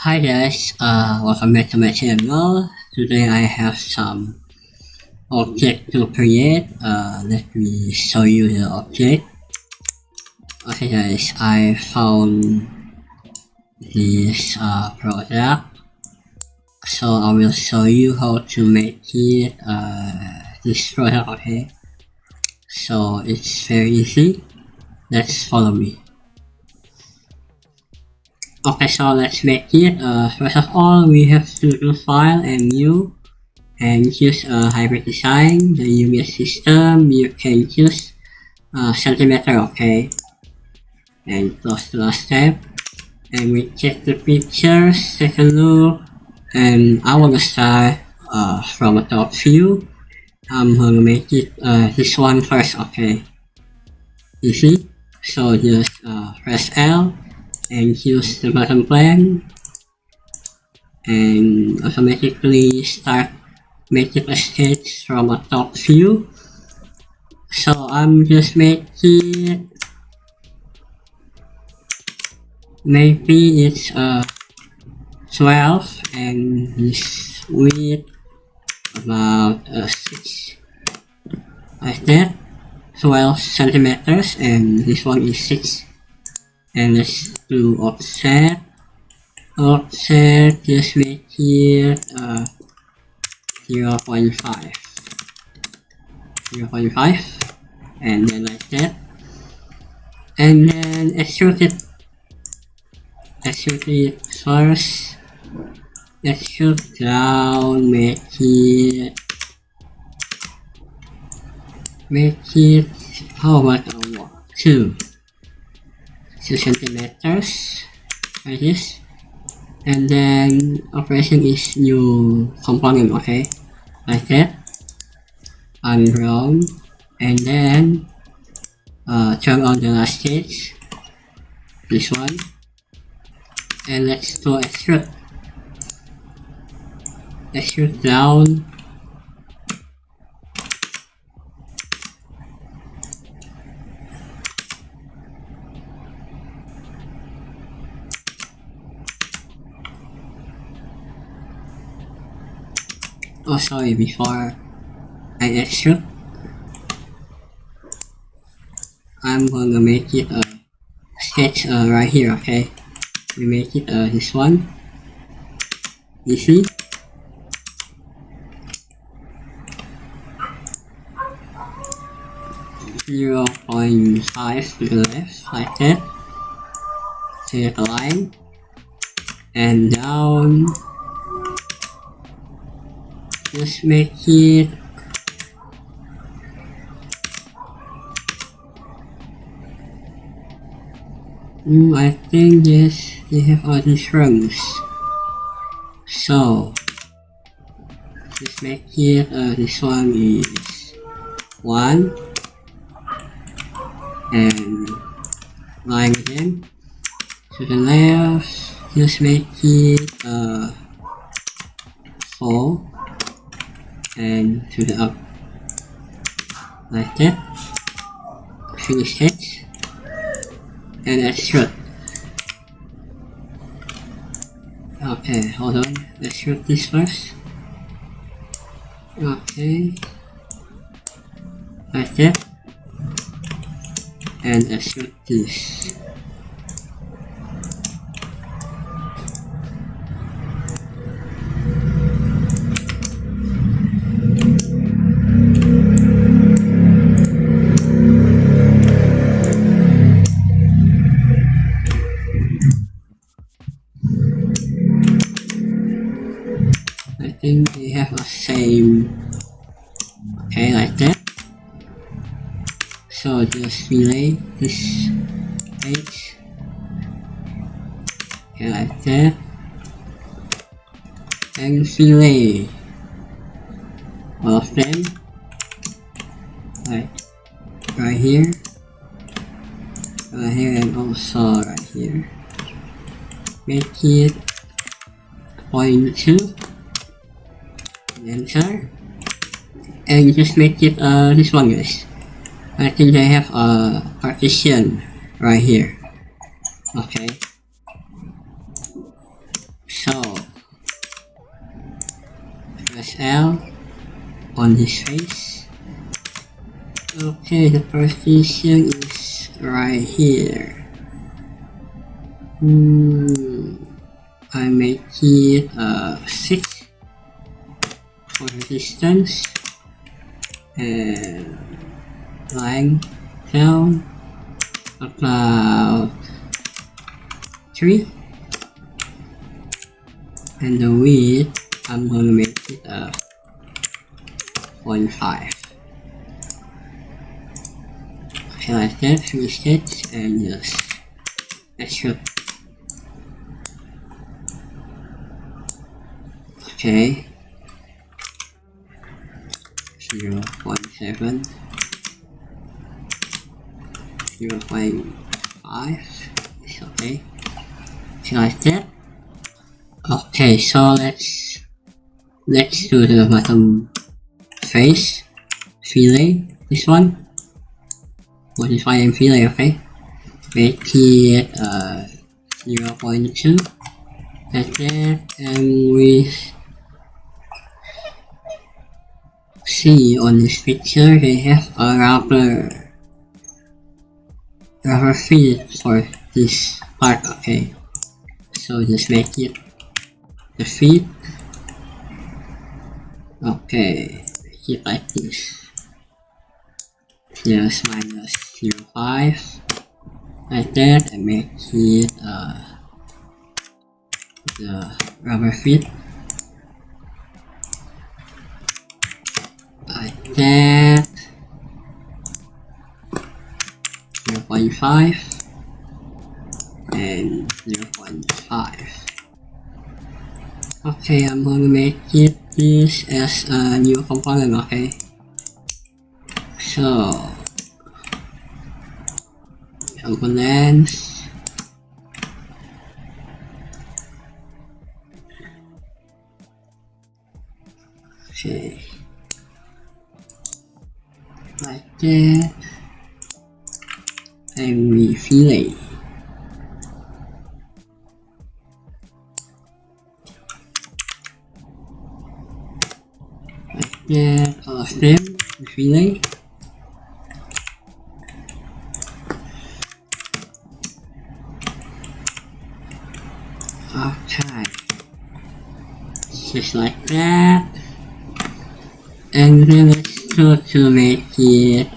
Hi guys, welcome back to my channel. Today I have some object to create. Let me show you the object. Okay guys, I found this product. So I will show you how to make it this product, okay? So it's very easy. Let's follow me. Okay, so let's make it. First of all, we have to do file and new and choose a hybrid design. The unit system, you can choose centimeter, okay? And close the last step. And we check the pictures, take a look. And I want to start from a top view. I'm gonna make it this one first, okay? Easy. So just press L and choose the bottom plane and automatically start making a sketch from a top view. So I'm just making, maybe it's 12 and this width about 6 like that, 12 centimeters, and this one is 6. And let's do offset. Offset, just make it 0.5, and then like that. And then extrude it first. Extrude down, make it how about 2 centimeters like this. And then operation is new component, okay, like that. Unround and then turn on the last stage, this one, and let's do extrude down. Oh sorry, before I extrude, I'm gonna make it a sketch right here, okay? We make it this one, easy. Zero 0.5 to the left, like that. Select a line and down. Just make it I think yes, they have all these rungs. So just make it this one is 1 and line again to the left. Just make it 4 and to the up, like that. Finish it and extrude. Okay, hold on, extrude this first. Okay, like that, and extrude this. I think they have the same, okay, like that. So just relay this page, okay, like that, and relay all of them, like right here, and also right here. Make it 0.2. Enter and just make it this one, guys. I think they have a partition right here, okay? So press L on his face. Okay, the position is right here. I make it 6 for distance, and length down about 3, and the width I'm gonna make it 0.5. Okay, like that, 3 steps, and just extrude. Okay, 0.7, 0.5, it's okay. So like that. Okay, so let's do the bottom face fillet. This one, modify and fillet. Okay, make it 0.2 like that, and we see on this picture they have a rubber feet for this part. Okay, so just make it the feet. Okay, make it like this, just minus 0.5 like that, and make it the rubber feet like that, 0.5 and 0.5. Okay, I'm gonna make it this as a new component. Okay, so components, okay, like that, and we fillet. Like that, all of them, we fillet. Okay, just like that, and then let's go to make it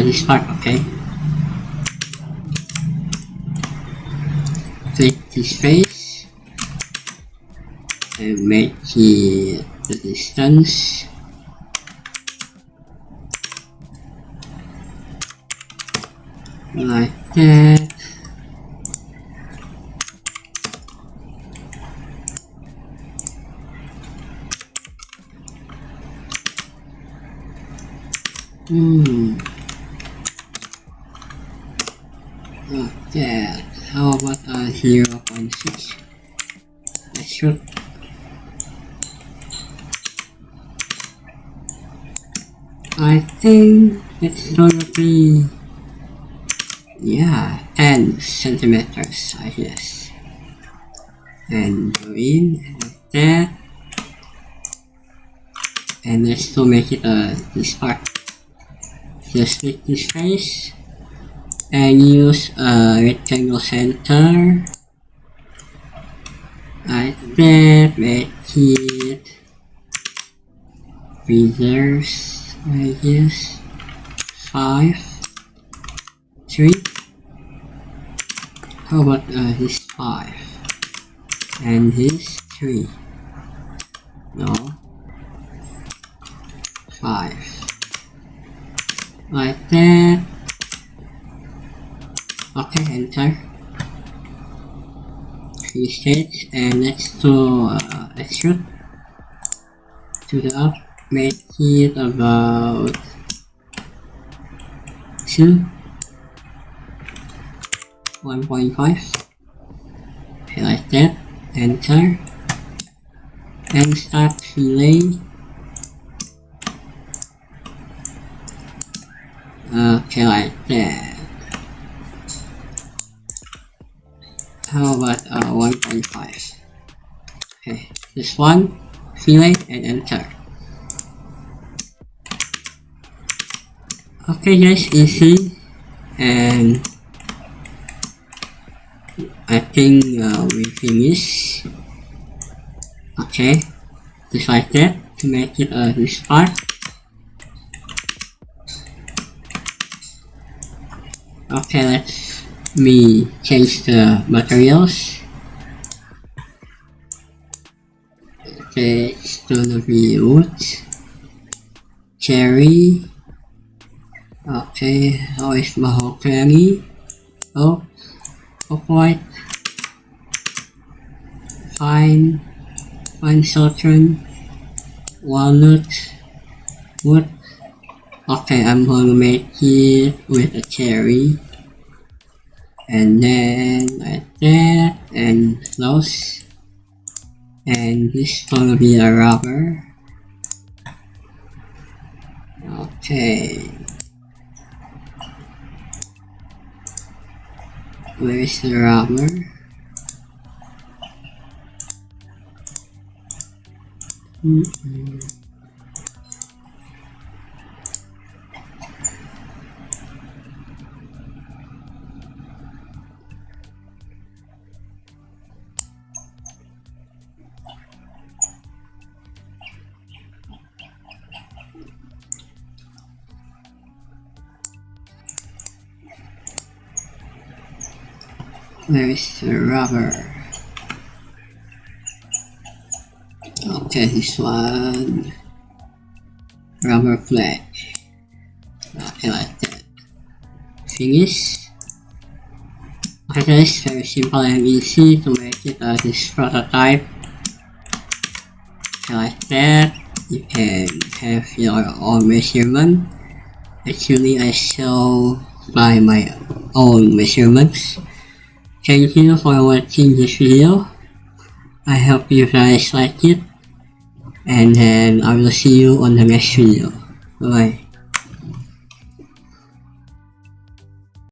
this part. Okay, click this face and make it the distance like that. Like that. How about 0.6? Let's shoot. I think it's gonna be 10 centimeters, I guess. And go in like that, and let's still make it this part. Just click this face and use a rectangle center like that. Make it reserves, I guess 5, 3. How about this 5 and this 3? No, 5 like that. Okay, enter 3 states, and let's do extrude to the up. Make it about 2, 1.5. Okay, like that. Enter and start fillet. Okay, like that. How about 1.5? Okay, this one, select and enter. Okay guys, easy, and I think we finish. Okay, just like that to make it this part. Okay, let me change the materials. Okay, it's gonna be wood, cherry. Okay, how is mahogany? Oh, white, fine sautron, walnut, wood. Okay, I'm gonna make it with a cherry, and then like that, and close, and this is gonna be a rubber. Okay, where's the rubber? Where's the rubber? Okay, this one. Rubber flag. Okay, like that. Finish. Okay guys, very simple and easy to make it this prototype. Okay, like that. You can have your own measurement. Actually, I show by my own measurements. Thank you for watching this video. I hope you guys like it, and then I will see you on the next video. Bye bye.